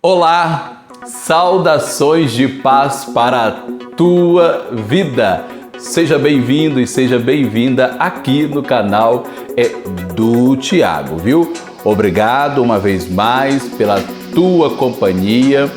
Olá, saudações de paz para a tua vida. Seja bem-vindo e seja bem-vinda aqui no canal do Tiago, viu? Obrigado uma vez mais pela tua companhia.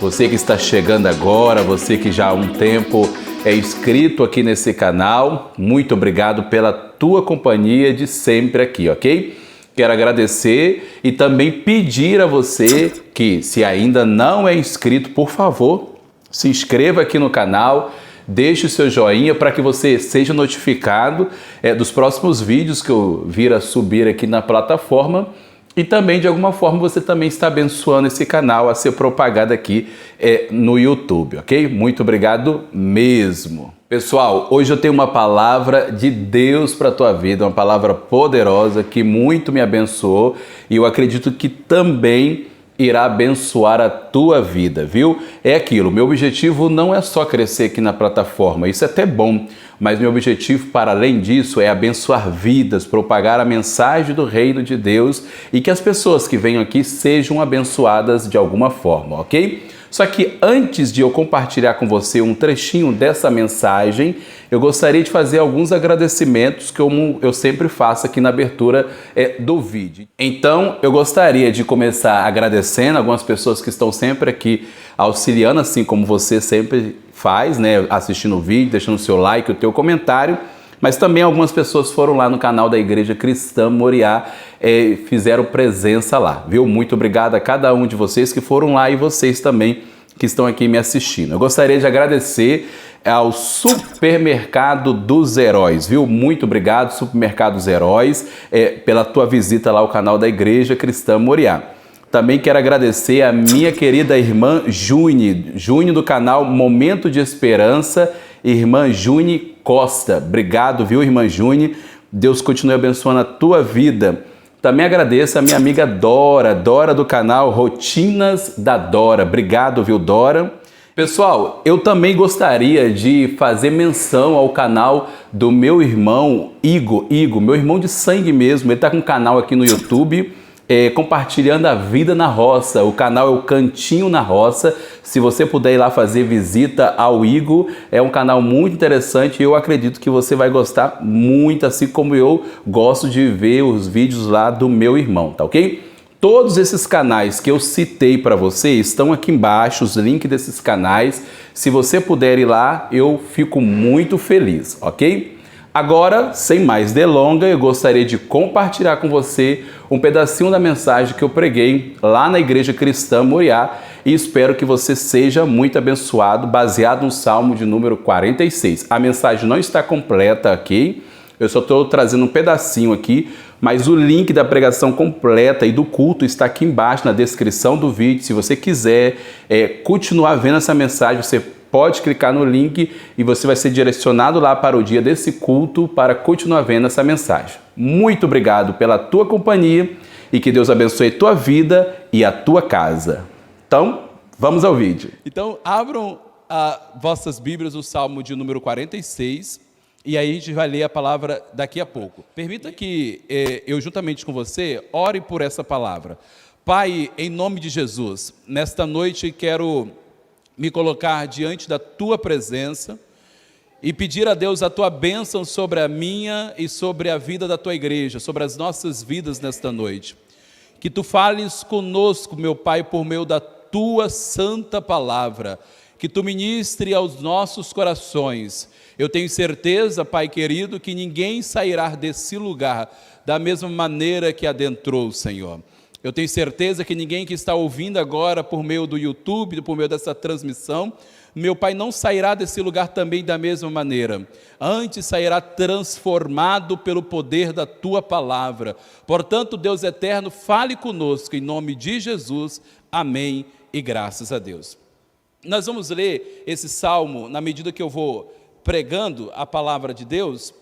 Você que está chegando agora, você que já há um tempo é inscrito aqui nesse canal, muito obrigado pela tua companhia de sempre aqui, ok? Quero agradecer e também pedir a você que, se ainda não é inscrito, por favor, se inscreva aqui no canal, deixe o seu joinha para que você seja notificado dos próximos vídeos que eu vir a subir aqui na plataforma. E também, de alguma forma, você também está abençoando esse canal a ser propagado aqui no YouTube, ok? Muito obrigado mesmo. Pessoal, hoje eu tenho uma palavra de Deus para a tua vida, uma palavra poderosa que muito me abençoou e eu acredito que também irá abençoar a tua vida, viu? É aquilo, meu objetivo não é só crescer aqui na plataforma, isso é até bom, mas meu objetivo, para além disso, é abençoar vidas, propagar a mensagem do reino de Deus e que as pessoas que venham aqui sejam abençoadas de alguma forma, ok? Só que antes de eu compartilhar com você um trechinho dessa mensagem, eu gostaria de fazer alguns agradecimentos que eu sempre faço aqui na abertura do vídeo. Então, eu gostaria de começar agradecendo algumas pessoas que estão sempre aqui auxiliando, assim como você sempre faz, né? Assistindo o vídeo, deixando o seu like, o teu comentário. Mas também algumas pessoas foram lá no canal da Igreja Cristã Moriá, fizeram presença lá, viu? Muito obrigado a cada um de vocês que foram lá e vocês também que estão aqui me assistindo. Eu gostaria de agradecer ao Supermercado dos Heróis, viu? Muito obrigado, Supermercado dos Heróis, pela tua visita lá ao canal da Igreja Cristã Moriá. Também quero agradecer a minha querida irmã Juni do canal Momento de Esperança, irmã Juni Costa. Obrigado, viu, irmã Juni? Deus continue abençoando a tua vida. Também agradeço a minha amiga Dora do canal Rotinas da Dora. Obrigado, viu, Dora? Pessoal, eu também gostaria de fazer menção ao canal do meu irmão Igor, meu irmão de sangue mesmo. Ele está com um canal aqui no YouTube, compartilhando a vida na roça. O canal é o Cantinho na Roça. Se você puder ir lá fazer visita ao Igor, é um canal muito interessante e eu acredito que você vai gostar muito, assim como eu gosto de ver os vídeos lá do meu irmão, tá ok? Todos esses canais que eu citei para você estão aqui embaixo, os links desses canais. Se você puder ir lá, eu fico muito feliz, ok? Agora, sem mais delongas, eu gostaria de compartilhar com você um pedacinho da mensagem que eu preguei lá na Igreja Cristã Moriá e espero que você seja muito abençoado, baseado no Salmo de número 46. A mensagem não está completa aqui, eu só estou trazendo um pedacinho aqui, mas o link da pregação completa e do culto está aqui embaixo na descrição do vídeo. Se você quiser continuar vendo essa mensagem, você pode clicar no link e você vai ser direcionado lá para o dia desse culto para continuar vendo essa mensagem. Muito obrigado pela tua companhia e que Deus abençoe a tua vida e a tua casa. Então, vamos ao vídeo. Então, abram vossas Bíblias, o Salmo de número 46, e aí a gente vai ler a palavra daqui a pouco. Permita que eu, juntamente com você, ore por essa palavra. Pai, em nome de Jesus, nesta noite quero me colocar diante da tua presença e pedir a Deus a tua bênção sobre a minha e sobre a vida da tua igreja, sobre as nossas vidas nesta noite. Que tu fales conosco, meu Pai, por meio da tua santa palavra, que tu ministre aos nossos corações. Eu tenho certeza, Pai querido, que ninguém sairá desse lugar da mesma maneira que adentrou, Senhor. Eu tenho certeza que ninguém que está ouvindo agora por meio do YouTube, por meio dessa transmissão, meu Pai, não sairá desse lugar também da mesma maneira. Antes sairá transformado pelo poder da Tua palavra. Portanto, Deus eterno, fale conosco em nome de Jesus. Amém e graças a Deus. Nós vamos ler esse salmo na medida que eu vou pregando a palavra de Deus,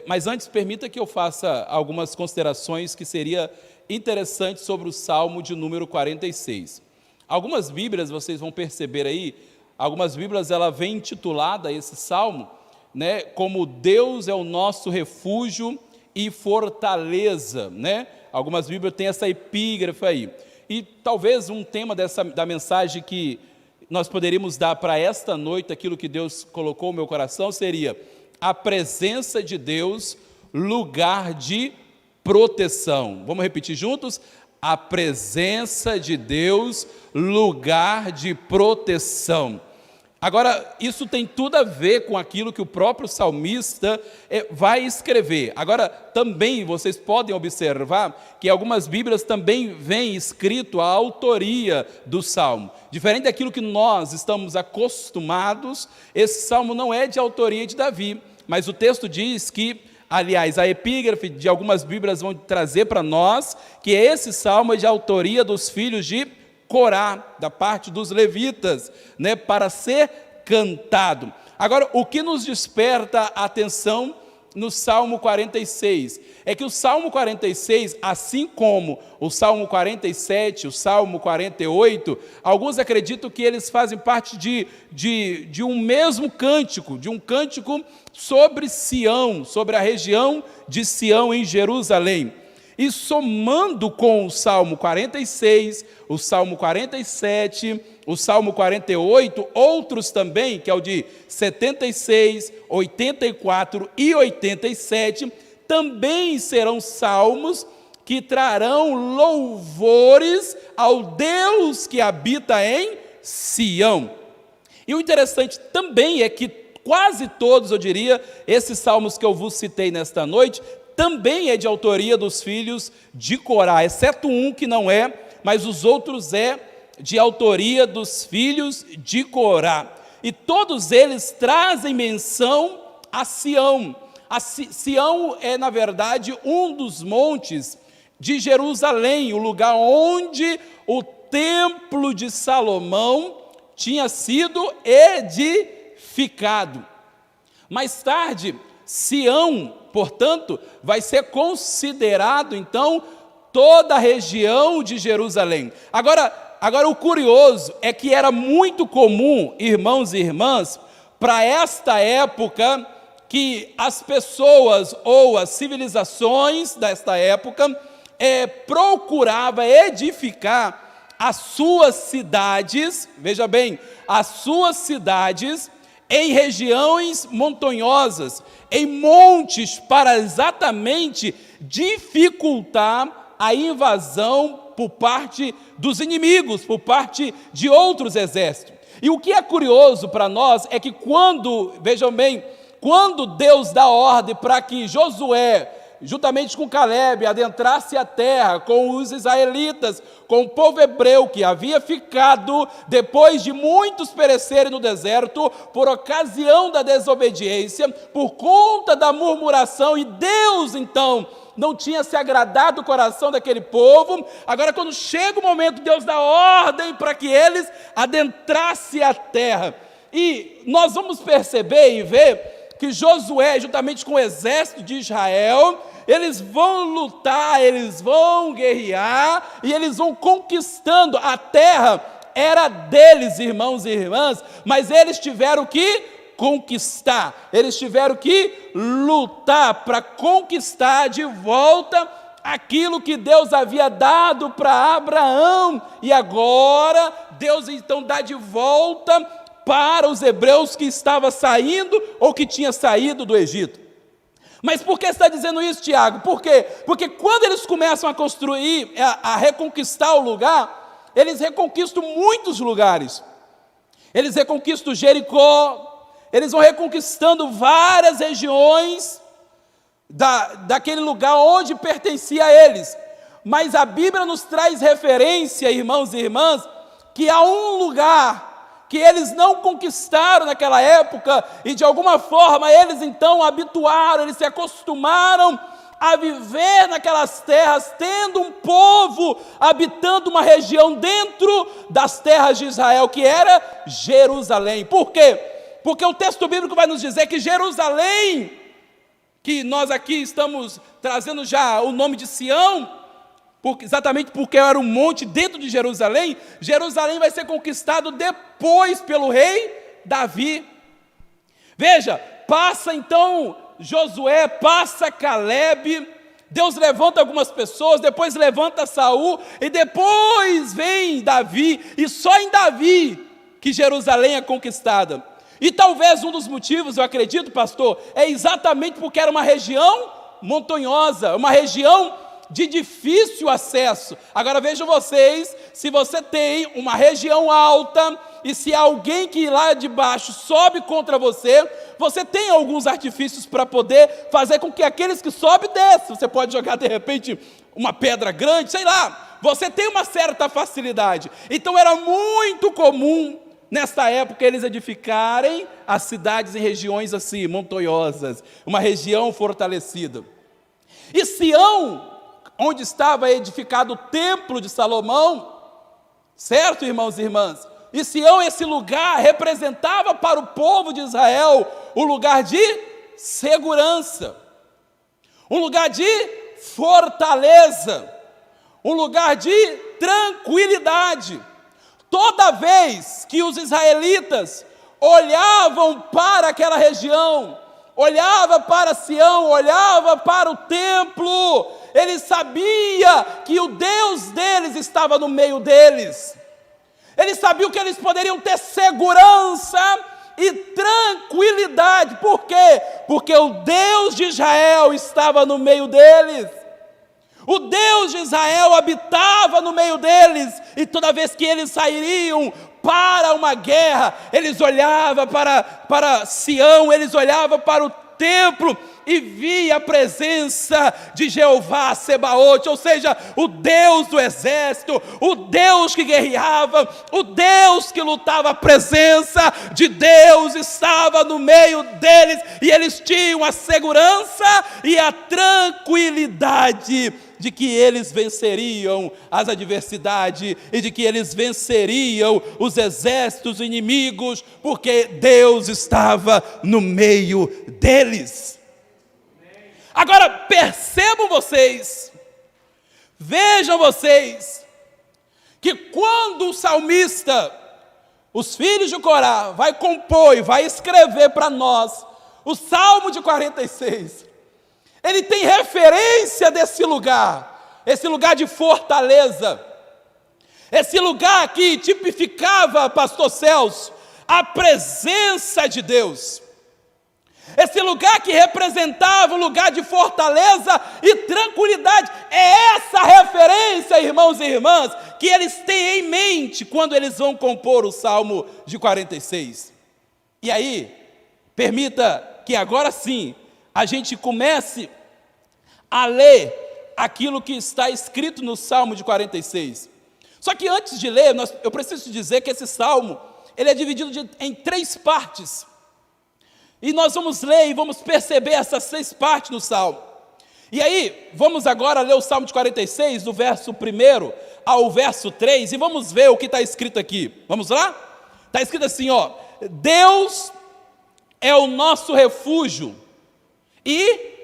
mas antes permita que eu faça algumas considerações que seria interessante sobre o Salmo de número 46. Algumas Bíblias, vocês vão perceber aí, algumas Bíblias ela vem intitulada esse Salmo, né, como Deus é o nosso refúgio e fortaleza, né? Algumas Bíblias têm essa epígrafe aí. E talvez um tema da mensagem que nós poderíamos dar para esta noite, aquilo que Deus colocou no meu coração, seria a presença de Deus, lugar de proteção. Vamos repetir juntos? A presença de Deus, lugar de proteção. Agora, isso tem tudo a ver com aquilo que o próprio salmista vai escrever. Agora, também vocês podem observar que algumas Bíblias também vem escrito a autoria do salmo. Diferente daquilo que nós estamos acostumados, esse salmo não é de autoria de Davi, mas o texto diz que, aliás, a epígrafe de algumas Bíblias vão trazer para nós que esse salmo é de autoria dos filhos de Corá, da parte dos levitas, para ser cantado. Agora, o que nos desperta a atenção no Salmo 46 é que o Salmo 46, assim como o Salmo 47, o Salmo 48, alguns acreditam que eles fazem parte de um mesmo cântico, de um cântico sobre Sião, sobre a região de Sião em Jerusalém. E somando com o Salmo 46, o Salmo 47, o Salmo 48, outros também, que é o de 76, 84 e 87, também serão salmos que trarão louvores ao Deus que habita em Sião. E o interessante também é que quase todos, eu diria, esses salmos que eu vos citei nesta noite, também é de autoria dos filhos de Corá, exceto um que não é, mas os outros é de autoria dos filhos de Corá. E todos eles trazem menção a Sião. Sião é, na verdade, um dos montes de Jerusalém, o lugar onde o templo de Salomão tinha sido edificado. Mais tarde, Sião, portanto, vai ser considerado, então, toda a região de Jerusalém. Agora o curioso é que era muito comum, irmãos e irmãs, para esta época, que as pessoas ou as civilizações desta época procuravam edificar as suas cidades, veja bem, as suas cidades em regiões montanhosas, em montes, para exatamente dificultar a invasão por parte dos inimigos, por parte de outros exércitos. E o que é curioso para nós é que vejam bem, quando Deus dá ordem para que Josué, juntamente com Caleb, adentrasse a terra com os israelitas, com o povo hebreu que havia ficado, depois de muitos perecerem no deserto, por ocasião da desobediência, por conta da murmuração, e Deus então não tinha se agradado do coração daquele povo. Agora, quando chega o momento, Deus dá ordem para que eles adentrassem a terra, e nós vamos perceber e ver que Josué, juntamente com o exército de Israel, eles vão lutar, eles vão guerrear, e eles vão conquistando. A terra era deles, irmãos e irmãs, mas eles tiveram que conquistar, eles tiveram que lutar para conquistar de volta aquilo que Deus havia dado para Abraão, e agora Deus então dá de volta para os hebreus que estavam saindo ou que tinha saído do Egito. Mas por que está dizendo isso, Tiago? Por quê? Porque quando eles começam a construir, a reconquistar o lugar, eles reconquistam muitos lugares. Eles reconquistam Jericó, eles vão reconquistando várias regiões daquele lugar onde pertencia a eles. Mas a Bíblia nos traz referência, irmãos e irmãs, que há um lugar que eles não conquistaram naquela época, e de alguma forma eles então habituaram, eles se acostumaram a viver naquelas terras, tendo um povo habitando uma região dentro das terras de Israel, que era Jerusalém. Por quê? Porque o texto bíblico vai nos dizer que Jerusalém, que nós aqui estamos trazendo já o nome de Sião, exatamente porque era um monte dentro de Jerusalém, Jerusalém vai ser conquistado depois pelo rei Davi. Veja, passa então Josué, passa Caleb, Deus levanta algumas pessoas, depois levanta Saul, e depois vem Davi, e só em Davi que Jerusalém é conquistada. E talvez um dos motivos, eu acredito, pastor, é exatamente porque era uma região montanhosa, uma região de difícil acesso. Agora vejam vocês, se você tem uma região alta, e se alguém que lá de baixo sobe contra você, você tem alguns artifícios para poder fazer com que aqueles que sobem desçam. Você pode jogar de repente uma pedra grande, sei lá, você tem uma certa facilidade. Então era muito comum nesta época eles edificarem as cidades em regiões assim, montanhosas, uma região fortalecida. E Sião, onde estava edificado o templo de Salomão, certo, irmãos e irmãs? E Sião, esse lugar, representava para o povo de Israel o lugar de segurança, um lugar de fortaleza, um lugar de tranquilidade. Toda vez que os israelitas olhavam para aquela região, olhava para Sião, olhava para o templo, eles sabiam que o Deus deles estava no meio deles. Eles sabiam que eles poderiam ter segurança e tranquilidade. Por quê? Porque o Deus de Israel estava no meio deles. O Deus de Israel habitava no meio deles. E toda vez que eles sairiam para uma guerra, eles olhavam para Sião, eles olhavam para o templo e via a presença de Jeová Sebaote, ou seja, o Deus do exército, o Deus que guerreava, o Deus que lutava. A presença de Deus estava no meio deles, e eles tinham a segurança e a tranquilidade de que eles venceriam as adversidades e de que eles venceriam os exércitos inimigos, porque Deus estava no meio deles. Agora percebam vocês, vejam vocês, que quando o salmista, os filhos de Corá, vai compor e vai escrever para nós o Salmo de 46, ele tem referência desse lugar, esse lugar de fortaleza, esse lugar que tipificava, pastor Celso, a presença de Deus. Esse lugar que representava um lugar de fortaleza e tranquilidade. É essa referência, irmãos e irmãs, que eles têm em mente quando eles vão compor o Salmo de 46. E aí, permita que agora sim, a gente comece a ler aquilo que está escrito no Salmo de 46. Só que antes de ler, eu preciso dizer que esse Salmo, ele é dividido em 3 partes. E nós vamos ler e vamos perceber essas 6 partes no Salmo. E aí, vamos agora ler o Salmo de 46, do verso 1 ao verso 3, e vamos ver o que está escrito aqui. Vamos lá? Está escrito assim, ó: Deus é o nosso refúgio e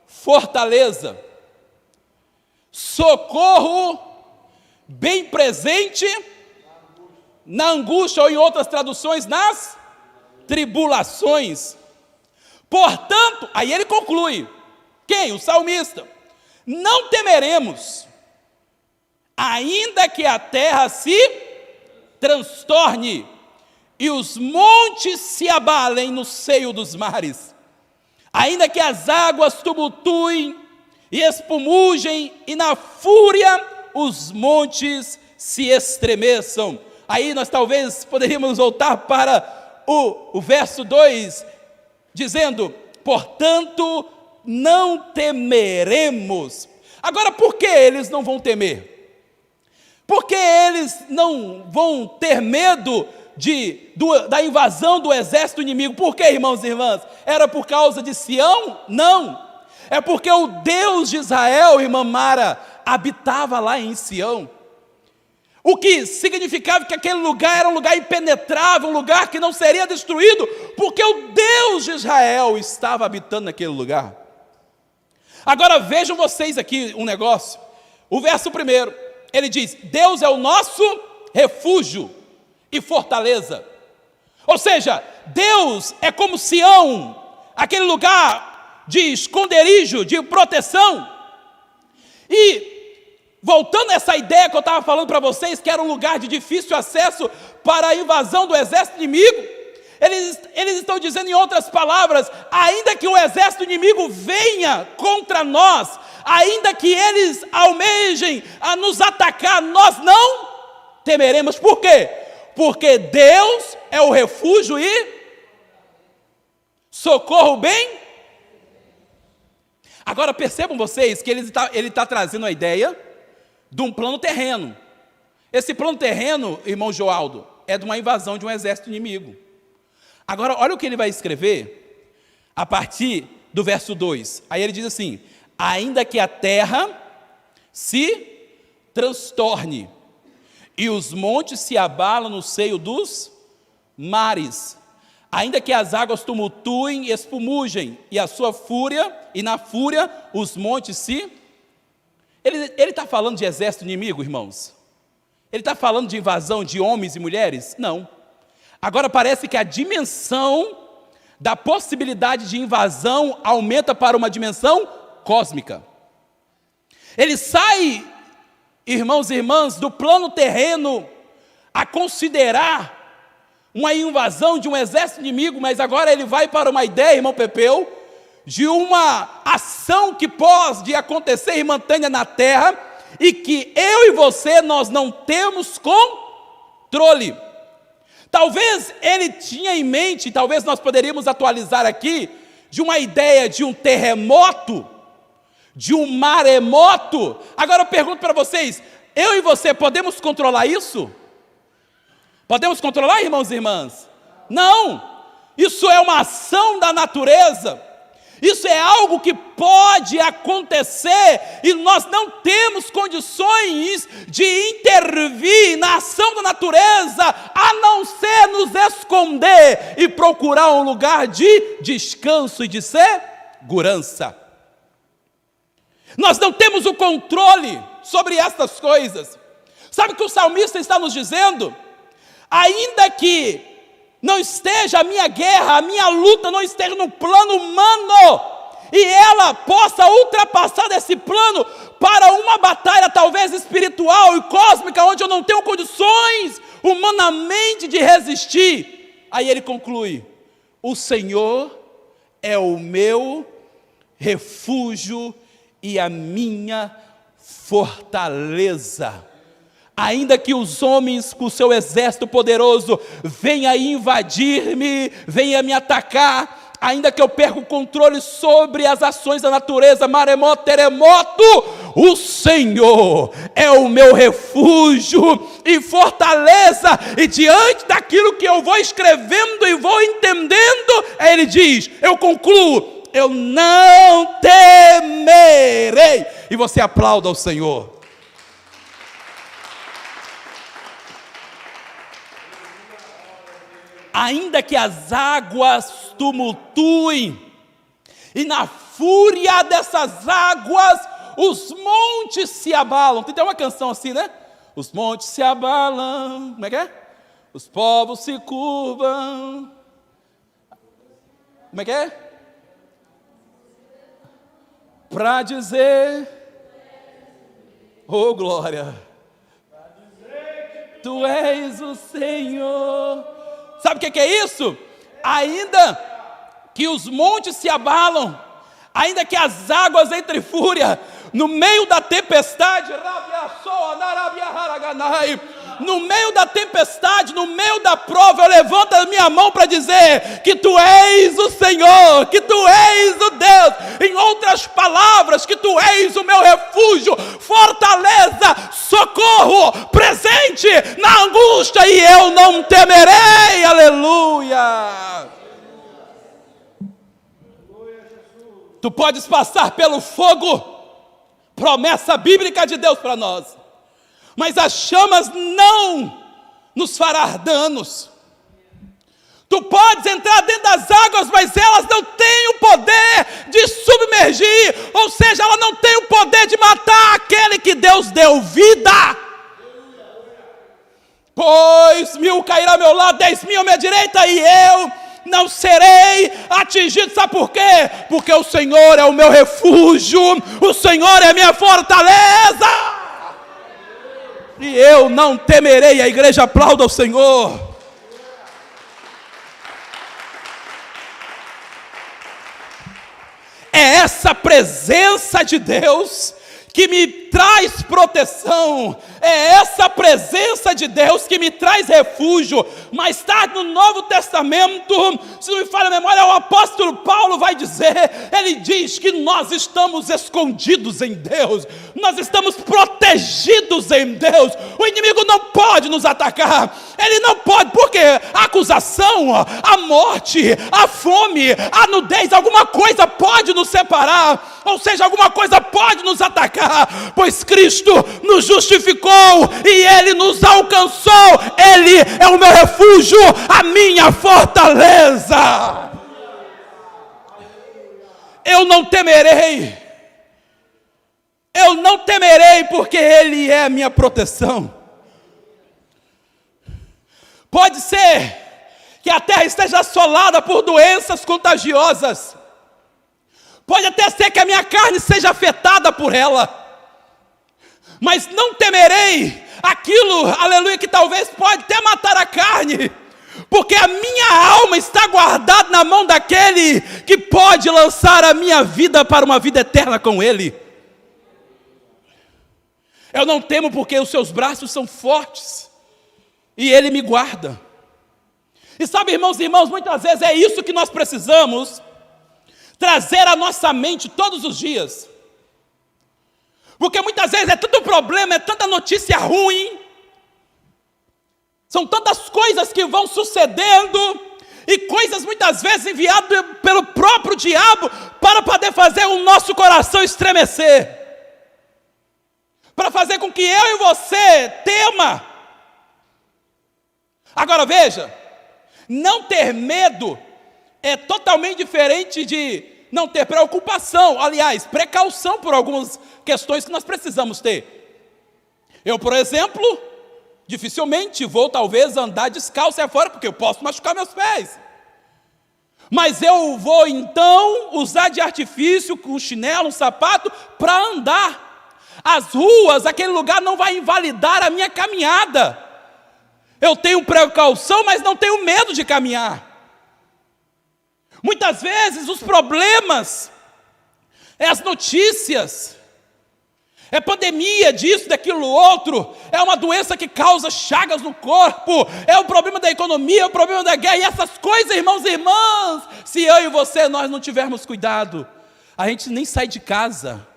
fortaleza, socorro bem presente na angústia, ou em outras traduções, nas tribulações. Portanto, aí ele conclui, quem? O salmista: não temeremos, ainda que a terra se transtorne e os montes se abalem no seio dos mares, ainda que as águas tumultuem e espumujem e na fúria os montes se estremeçam. Aí nós talvez poderíamos voltar para o verso 2, dizendo: portanto, não temeremos. Agora, por que eles não vão temer? Por que eles não vão ter medo da invasão do exército inimigo? Por que, irmãos e irmãs? Era por causa de Sião? Não. É porque o Deus de Israel, irmã Mara, habitava lá em Sião. O que significava que aquele lugar era um lugar impenetrável, um lugar que não seria destruído, porque o Deus de Israel estava habitando naquele lugar. Agora vejam vocês aqui um negócio. O verso 1, ele diz: Deus é o nosso refúgio e fortaleza. Ou seja, Deus é como Sião, aquele lugar de esconderijo, de proteção. E, voltando a essa ideia que eu estava falando para vocês, que era um lugar de difícil acesso para a invasão do exército inimigo, eles estão dizendo, em outras palavras, ainda que o exército inimigo venha contra nós, ainda que eles almejem a nos atacar, nós não temeremos. Por quê? Porque Deus é o refúgio e socorro bem. Agora percebam vocês que ele está trazendo a ideia de um plano terreno. Esse plano terreno, irmão Joaldo, é de uma invasão de um exército inimigo. Agora, olha o que ele vai escrever a partir do verso 2. Aí ele diz assim: ainda que a terra se transtorne e os montes se abalam no seio dos mares, ainda que as águas tumultuem e espumugem, e a sua fúria, e na fúria os montes se... Ele está falando de exército inimigo, irmãos? Ele está falando de invasão de homens e mulheres? Não. Agora parece que a dimensão da possibilidade de invasão aumenta para uma dimensão cósmica. Ele sai, irmãos e irmãs, do plano terreno a considerar uma invasão de um exército inimigo, mas agora ele vai para uma ideia, irmão Pepeu, de uma ação que pode acontecer irmãtânea na terra e que eu e você, nós não temos controle. Talvez ele tinha em mente, talvez nós poderíamos atualizar aqui, de uma ideia de um terremoto, de um maremoto. Agora eu pergunto para vocês, eu e você podemos controlar isso? Podemos controlar, irmãos e irmãs? Não! Isso é uma ação da natureza. Isso é algo que pode acontecer e nós não temos condições de intervir na ação da natureza, a não ser nos esconder e procurar um lugar de descanso e de segurança. Nós não temos o controle sobre estas coisas. Sabe o que o salmista está nos dizendo? Ainda que não esteja a minha guerra, a minha luta não esteja no plano humano, e ela possa ultrapassar desse plano para uma batalha talvez espiritual e cósmica, onde eu não tenho condições humanamente de resistir. Aí ele conclui: o Senhor é o meu refúgio e a minha fortaleza. Ainda que os homens com o seu exército poderoso venham invadir-me, venham me atacar, ainda que eu perca o controle sobre as ações da natureza, maremoto, terremoto, o Senhor é o meu refúgio e fortaleza, e diante daquilo que eu vou escrevendo e vou entendendo, ele diz, eu concluo, eu não temerei. E você aplauda ao Senhor. Ainda que as águas tumultuem, e na fúria dessas águas, os montes se abalam. Tem uma canção assim, né? Os montes se abalam, como é que é? Os povos se curvam. Como é que é? Para dizer, oh glória, Tu és o Senhor. Sabe o que é isso? Ainda que os montes se abalam, ainda que as águas entrem em fúria, no meio da tempestade, no meio da tempestade, no meio da prova, eu levanto a minha mão para dizer que Tu és o Senhor, que Tu és o Deus. Em outras palavras, que Tu és o meu refúgio, fortaleza, socorro, presente na angústia, e eu não temerei. Aleluia! Tu podes passar pelo fogo, promessa bíblica de Deus para nós, mas as chamas não nos fará danos. Tu podes entrar dentro das águas, mas elas não têm o poder de submergir, ou seja, ela não tem o poder de matar aquele que Deus deu vida. Pois 1000 cairá ao meu lado, 10.000 à minha direita, e eu não serei atingido. Sabe por quê? Porque o Senhor é o meu refúgio, o Senhor é a minha fortaleza, e eu não temerei. A igreja aplauda ao Senhor. É essa presença de Deus que me traz proteção, é essa presença de Deus que me traz refúgio. Mais tarde no Novo Testamento, se não me falha a memória, o apóstolo Paulo vai dizer, ele diz que nós estamos escondidos em Deus, nós estamos protegidos em Deus, o inimigo não pode nos atacar, ele não pode, porque a acusação, a morte, a fome, a nudez, alguma coisa pode nos separar, ou seja, alguma coisa pode nos atacar, pois Cristo nos justificou e Ele nos alcançou. Ele é o meu refúgio, a minha fortaleza. Eu não temerei, porque Ele é a minha proteção. Pode ser que a terra esteja assolada por doenças contagiosas, pode até ser que a minha carne seja afetada por ela, mas não temerei aquilo, aleluia, que talvez pode até matar a carne, porque a minha alma está guardada na mão daquele que pode lançar a minha vida para uma vida eterna com Ele. Eu não temo porque os seus braços são fortes e Ele me guarda. E sabe, irmãos e irmãs, muitas vezes é isso que nós precisamos trazer à nossa mente todos os dias, porque muitas vezes é tanto problema, é tanta notícia ruim, são tantas coisas que vão sucedendo, e coisas muitas vezes enviadas pelo próprio diabo, para poder fazer o nosso coração estremecer, para fazer com que eu e você tema. Agora veja, não ter medo é totalmente diferente de não ter preocupação, aliás, precaução por algumas questões que nós precisamos ter. Eu, por exemplo, dificilmente vou talvez andar descalço aí fora, porque eu posso machucar meus pés. Mas eu vou então usar de artifício, um chinelo, um sapato, para andar. As ruas, aquele lugar não vai invalidar a minha caminhada. Eu tenho precaução, mas não tenho medo de caminhar. Muitas vezes os problemas, é as notícias, é pandemia disso, daquilo, outro, é uma doença que causa chagas no corpo, é o problema da economia, é o problema da guerra, e essas coisas, irmãos e irmãs, se eu e você, nós não tivermos cuidado, a gente nem sai de casa.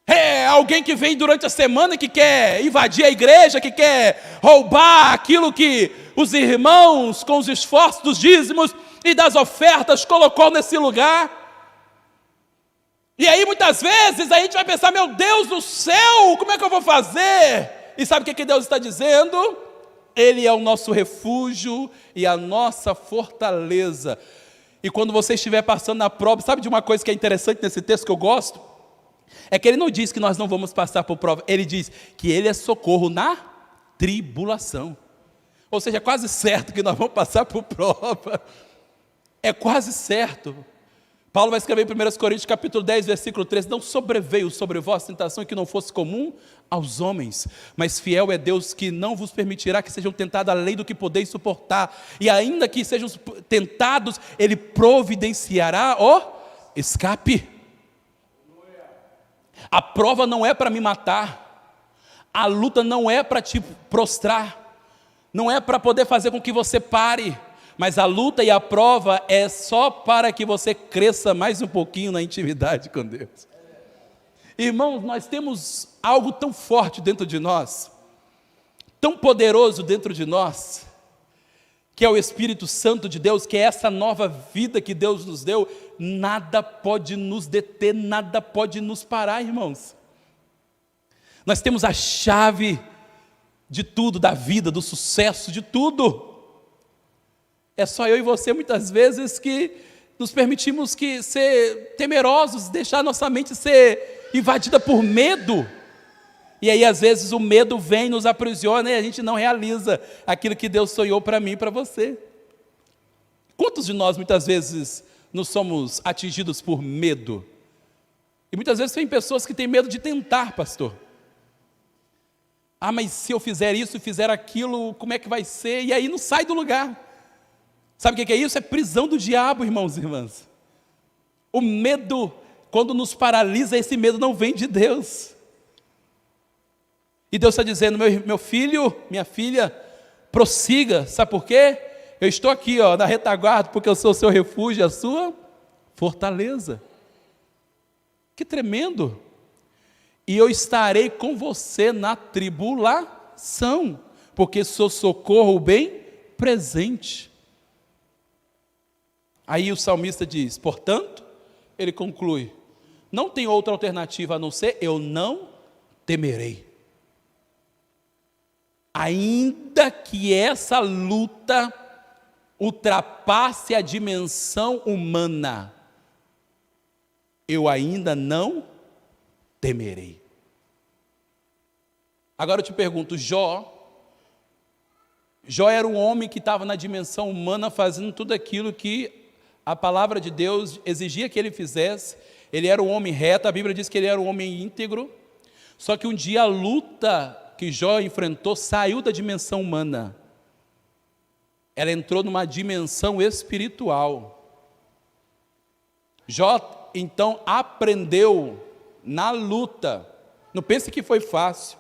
É alguém que vem durante a semana que quer invadir a igreja, que quer roubar aquilo que os irmãos, com os esforços dos dízimos e das ofertas, colocou nesse lugar. E aí muitas vezes a gente vai pensar, meu Deus do céu, como é que eu vou fazer? E sabe o que Deus está dizendo? Ele é o nosso refúgio e a nossa fortaleza. E quando você estiver passando na prova, sabe de uma coisa que é interessante nesse texto que eu gosto? É que ele não diz que nós não vamos passar por prova, ele diz que ele é socorro na tribulação. Ou seja, é quase certo que nós vamos passar por prova. É quase certo. Paulo vai escrever em 1 Coríntios capítulo 10, versículo 13, não sobreveio sobre vós tentação que não fosse comum aos homens, mas fiel é Deus que não vos permitirá que sejam tentados além do que podeis suportar, e ainda que sejam tentados, Ele providenciará o escape. A prova não é para me matar, a luta não é para te prostrar, não é para poder fazer com que você pare, mas a luta e a prova é só para que você cresça mais um pouquinho na intimidade com Deus. Irmãos, nós temos algo tão forte dentro de nós, tão poderoso dentro de nós, que é o Espírito Santo de Deus, que é essa nova vida que Deus nos deu. Nada pode nos deter, nada pode nos parar, irmãos. Nós temos a chave de tudo, da vida, do sucesso, de tudo. É só eu e você, muitas vezes, que nos permitimos ser temerosos, deixar nossa mente ser invadida por medo. E aí, às vezes, o medo vem, nos aprisiona e a gente não realiza aquilo que Deus sonhou para mim e para você. Quantos de nós, muitas vezes, nos somos atingidos por medo? E muitas vezes tem pessoas que têm medo de tentar, pastor. Ah, mas se eu fizer isso, fizer aquilo, como é que vai ser? E aí não sai do lugar. Sabe o que é isso? É prisão do diabo, irmãos e irmãs. O medo, quando nos paralisa, esse medo não vem de Deus. E Deus está dizendo, meu filho, minha filha, prossiga. Sabe por quê? Eu estou aqui, na retaguarda, porque eu sou o seu refúgio, a sua fortaleza. Que tremendo! E eu estarei com você na tribulação, porque sou socorro bem presente. Aí o salmista diz, portanto, ele conclui, não tem outra alternativa a não ser, eu não temerei. Ainda que essa luta ultrapasse a dimensão humana, eu ainda não temerei. Agora eu te pergunto, Jó era um homem que estava na dimensão humana fazendo tudo aquilo que a palavra de Deus exigia que ele fizesse. Ele era um homem reto, a Bíblia diz que ele era um homem íntegro. Só que um dia a luta que Jó enfrentou saiu da dimensão humana. Ela entrou numa dimensão espiritual. Jó, então, aprendeu na luta. Não pense que foi fácil.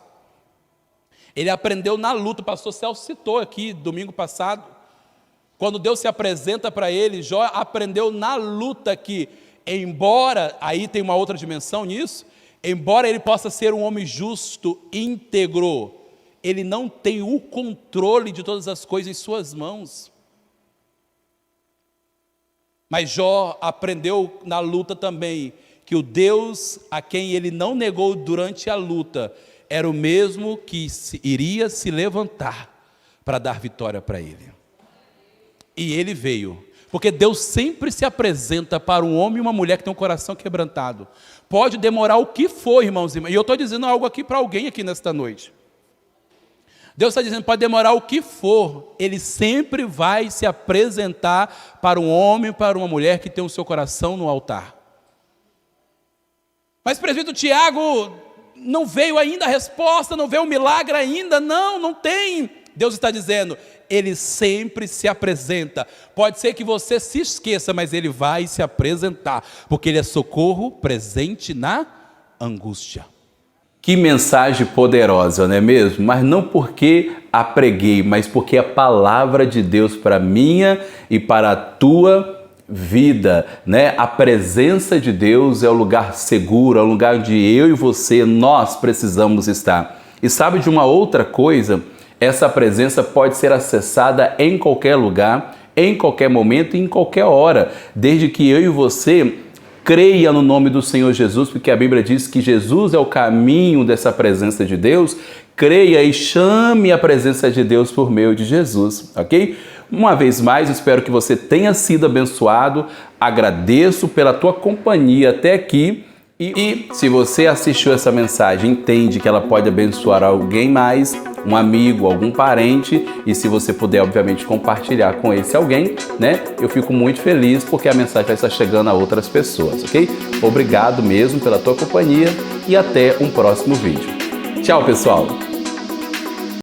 Ele aprendeu na luta. O pastor Celso citou aqui, domingo passado, quando Deus se apresenta para ele, Jó aprendeu na luta que, embora, aí tem uma outra dimensão nisso, embora ele possa ser um homem justo, íntegro, ele não tem o controle de todas as coisas em suas mãos. Mas Jó aprendeu na luta também que o Deus a quem ele não negou durante a luta era o mesmo que iria se levantar para dar vitória para ele. E ele veio, porque Deus sempre se apresenta para um homem e uma mulher que tem um coração quebrantado. Pode demorar o que for, irmãos e irmãs, e eu estou dizendo algo aqui para alguém aqui nesta noite. Deus está dizendo, pode demorar o que for, Ele sempre vai se apresentar para um homem, para uma mulher que tem o seu coração no altar. Mas presbítero Tiago, não veio ainda a resposta, não veio o milagre ainda, não tem. Deus está dizendo, Ele sempre se apresenta. Pode ser que você se esqueça, mas Ele vai se apresentar, porque Ele é socorro presente na angústia. Que mensagem poderosa, não é mesmo? Mas não porque a preguei, mas porque a palavra de Deus para a minha e para a tua vida, né? A presença de Deus é o lugar seguro, é o lugar onde eu e você, nós precisamos estar. E sabe de uma outra coisa? Essa presença pode ser acessada em qualquer lugar, em qualquer momento e em qualquer hora, desde que eu e você creia no nome do Senhor Jesus, porque a Bíblia diz que Jesus é o caminho dessa presença de Deus. Creia e chame a presença de Deus por meio de Jesus, ok? Uma vez mais, espero que você tenha sido abençoado. Agradeço pela tua companhia até aqui. E se você assistiu essa mensagem, entende que ela pode abençoar alguém mais, um amigo, algum parente, e se você puder, obviamente, compartilhar com esse alguém, né? Eu fico muito feliz porque a mensagem vai estar chegando a outras pessoas, ok? Obrigado mesmo pela tua companhia e até um próximo vídeo. Tchau, pessoal!